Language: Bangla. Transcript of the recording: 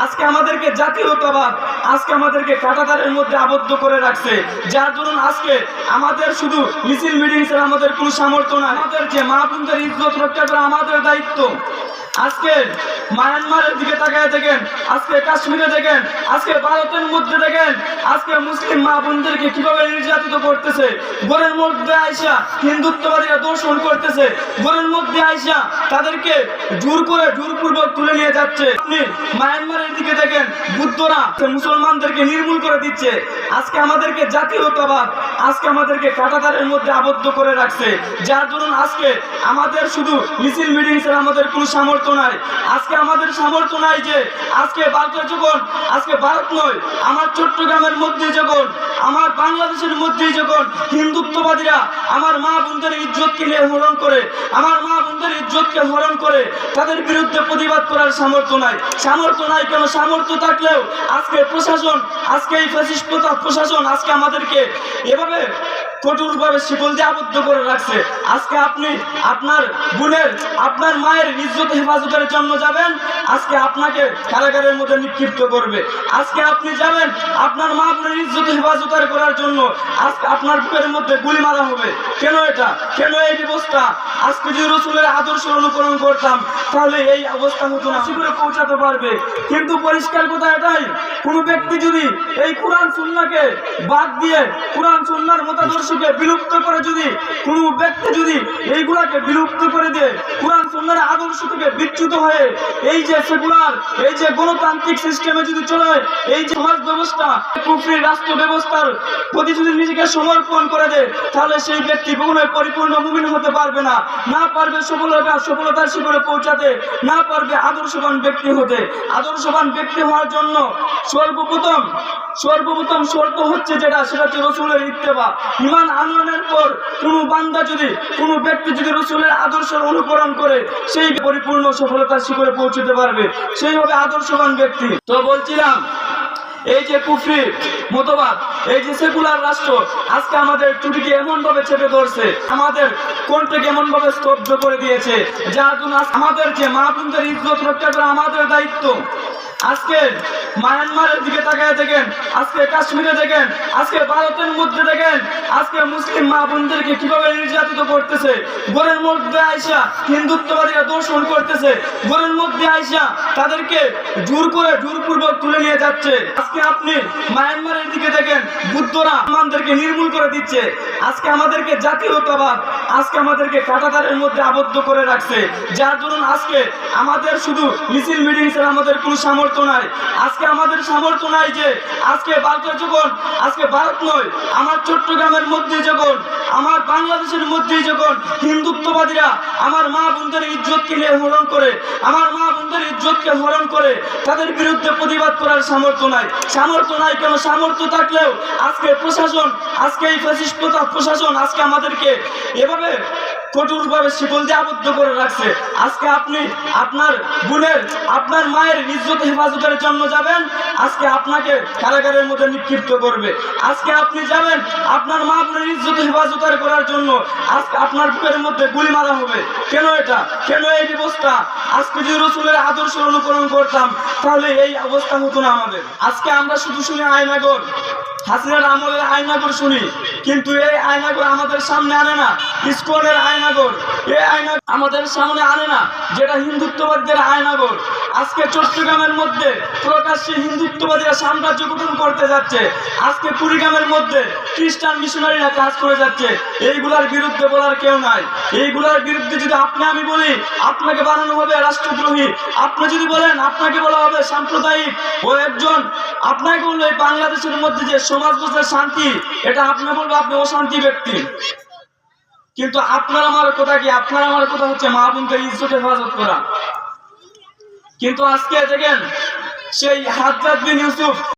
আজকে আমাদেরকে জাতীয়তাবাদ আজকে আমাদেরকে কাঁটাতারের মধ্যে আবদ্ধ করে রাখছে, যার দরুন আজকে আমাদের শুধু মিছিল মিটিং ছাড়া আমাদের কোনো সামর্থ্য নাই। আমাদের যে মা বোনদের ইজ্জত রক্ষা করা আমাদের দায়িত্ব। আজকে মায়ানমারের দিকে তাকায় দেখেন, আজকে কাশ্মীরে দেখেন, আজকে ভারতের মধ্যে দেখেন, আজকে মুসলিম মা বোনদেরকে কিভাবে নির্যাতিত করতেছে। ঘরের মধ্যে আইসা হিন্দুত্ববাদীরা দর্শন করতেছে, ঘরের মধ্যে আইসা তাদেরকে জোরপূর্বক তুলে নিয়ে যাচ্ছে। আপনি মায়ানমারের দিকে দেখেন, বুদ্ধরা মুসলমানদেরকে নির্মূল করে দিচ্ছে। আজকে আমাদেরকে জাতীয়তাবাদ আজকে আমাদেরকে কাঁটাতারের মধ্যে আবদ্ধ করে রাখছে, যার দরুন আজকে আমাদের শুধু মিছিল মিটিং ছাড়া আমাদের কোনো সামর্থ্য নাই। আজকে আমাদের সামর্থ্য নাই যে আজকে ভারত নয়, আমার চট্টগ্রামের মধ্যে যখন, আমার বাংলাদেশের মধ্যেই যখন হিন্দুত্ববাদীরা আমার মা বোনদের ইজ্জতকে হরণ করে, আমার মা বোনদের ইজ্জতকে হরণ করে, তাদের বিরুদ্ধে প্রতিবাদ করার সামর্থ্য নাই। কেন? সামর্থ্য থাকলেও আজকে প্রশাসন, আজকে এই ফ্যাসিস্ট প্রশাসন আজকে আমাদেরকে এভাবে কঠোরভাবে শিকল দিয়ে আবদ্ধ করে রাখছে। আজকে আপনি আপনার বোনের, আপনার মায়ের ইজ্জত হেফাজতের জন্য যাবেন, আজকে আপনাকে কারাগারের মধ্যে নিক্ষিপ্ত করবে। আজকে আপনি যাবেন আপনার মা বোনের ইজ্জত হেফাজত করার জন্য, আজকে আপনার বুকের মধ্যে গুলি মারা হবে। কেন এই ব্যবস্থা? আজকে যদি রসুলের আদর্শ অনুকরণ করতাম তাহলে এই অবস্থা হতো না, শিবিরে পৌঁছাতে পারবে। কিন্তু পরিষ্কার কথা এটাই, কোনো ব্যক্তি যদি এই কোরআন সুন্নাহকে বাদ দিয়ে, কোরআন সুন্নাহর মতাদর্শকে বিলুপ্ত করে, যদি কোনো ব্যক্তি যদি এইগুলাকে বিলুপ্ত করে দিয়ে কোরআন সুন্নাহর আদর্শ থেকে বিচ্যুত হয়ে এই যে সেকুলার, এই যে গণতান্ত্রিক সিস্টেমে যদি চলে, এই যে সমাজ ব্যবস্থা, কুফরি রাষ্ট্র ব্যবস্থার প্রতি যদি নিজেকে সমর্পণ করে দেয়, তাহলে সেই ব্যক্তি কখনোই পরিপূর্ণ মুমিন হতে পারবে না, না পারবে সফলতার শিখরে পৌঁছাতে, না পারবে আদর্শবান ব্যক্তি হতে। আদর্শবান ব্যক্তি হওয়ার জন্য সর্বপ্রথম শর্ত হচ্ছে সেটা হচ্ছে রসুলের ইত্তেবা। ঈমান আনয়নের পর কোনো ব্যক্তি যদি রসুলের আদর্শের অনুকরণ করে, সেই পরিপূর্ণ সফলতার শিখরে পৌঁছতে পারবে, সেই হবে আদর্শবান ব্যক্তি। তো বলছিলাম, এই যে কুফরি মতবাদ, এই যে সেকুলার রাষ্ট্র আজকে আমাদের চুটিকে এমন ভাবে চেপে ধরছে, আমাদের কণ্ঠকে এমন ভাবে স্তব্ধ করে দিয়েছে, যার জন্য আমাদের যে মা বোনদের ইজ্জত রক্ষা করা আমাদের দায়িত্ব। আজকে মায়ানমারের দিকে তাকায় দেখেন, আজকে কাশ্মীরে দেখেন, আজকে ভারতের মধ্যে দেখেন, আজকে মুসলিম মা বোনদেরকে কিভাবে নির্যাতিত করতেছে। ঘরের মধ্যে আইসা হিন্দুত্ববাদীরা দর্শন করতেছে, ঘরের মধ্যে আইসা তাদেরকে জোরপূর্বক তুলে নিয়ে যাচ্ছে। আজকে আপনি মায়ানমারের দিকে দেখেন, বুদ্ধরা মুসলমানদেরকে নির্মূল করে দিচ্ছে। আজকে আমাদেরকে জাতীয়তাবাদ আজকে আমাদেরকে কাঁটাতারের মধ্যে আবদ্ধ করে রাখছে, যার দরুন আজকে আমাদের শুধু মিছিল মিটিং ছাড়া আমাদের কোনো সামর্থ্য নাই। আজকে আমাদের সামর্থ্য নাই যে আজকে ভারত নয়, আমার চট্টগ্রামের মধ্যে যখন, আমার বাংলাদেশের মধ্যেই যখন হিন্দুত্ববাদীরা আমার মা বোনদের ইজ্জতকে হরণ করে, আমার মা বোনদের ইজ্জতকে হরণ করে, তাদের বিরুদ্ধে প্রতিবাদ করার সামর্থ্য নাই। কেন? সামর্থ্য থাকলেও আজকে প্রশাসন, আজকে এই ফ্যাসিস্ট প্রশাসন আজকে আমাদেরকে এভাবে কঠোরভাবে শিকল দিয়ে আবদ্ধ করে রাখছে। আজকে আপনি আপনার বোনের, আপনার মায়ের ইজ্জত হেফাজতের জন্য যাবেন, আজকে আপনাকে কারাগারের মধ্যে নিক্ষিপ্ত করবে। আজকে আপনি যাবেন আপনার মা বোনের ইজ্জত হেফাজত করার জন্য, আজকে আপনার বুকের মধ্যে গুলি মারা হবে। কেন এই ব্যবস্থা? আজকে যদি রসুলের আদর্শ অনুকরণ করতাম তাহলে এই অবস্থা হতো না আমাদের। আজকে আমরা শুধু শুনি আয়নাগর, হাসিনার আমলের আয়নাগর শুনি, কিন্তু এই আয়নাগর আমাদের সামনে আনে না। ইসকনের আয়নাগর, এই আয়নাগর আমাদের সামনে আনে না, যেটা হিন্দুত্ববাদীদের আয়নাগর। আজকে চট্টগ্রামের মধ্যে প্রকাশ্যে হিন্দুত্ববাদীরা সাম্রাজ্য গঠন করতে যাচ্ছে। আজকে কুড়িগ্রামের মধ্যে খ্রিস্টান মিশনারিরা কাজ করে যাচ্ছে। এইগুলার বিরুদ্ধে বলার কেউ নাই। এইগুলার বিরুদ্ধে যদি আমি বলি, আপনাকে বানানো হবে রাষ্ট্রদ্রোহী। আপনি যদি বলেন, আপনাকে বলা হবে সাম্প্রদায়িক। ও একজন আপনাকে বললো এই বাংলাদেশের মধ্যে যে সমাজ ব্যবস্থার শান্তি, এটা আপনি বলবো আপনি অশান্তি ব্যক্তি। কিন্তু আপনার আমার কথা কি? আপনার আমার কথা হচ্ছে মা বোনকে ইজ্জত হেফাজত করা। কিন্তু আজকে দেখেন, সেই হাজ্জাজ বিন ইউসুফ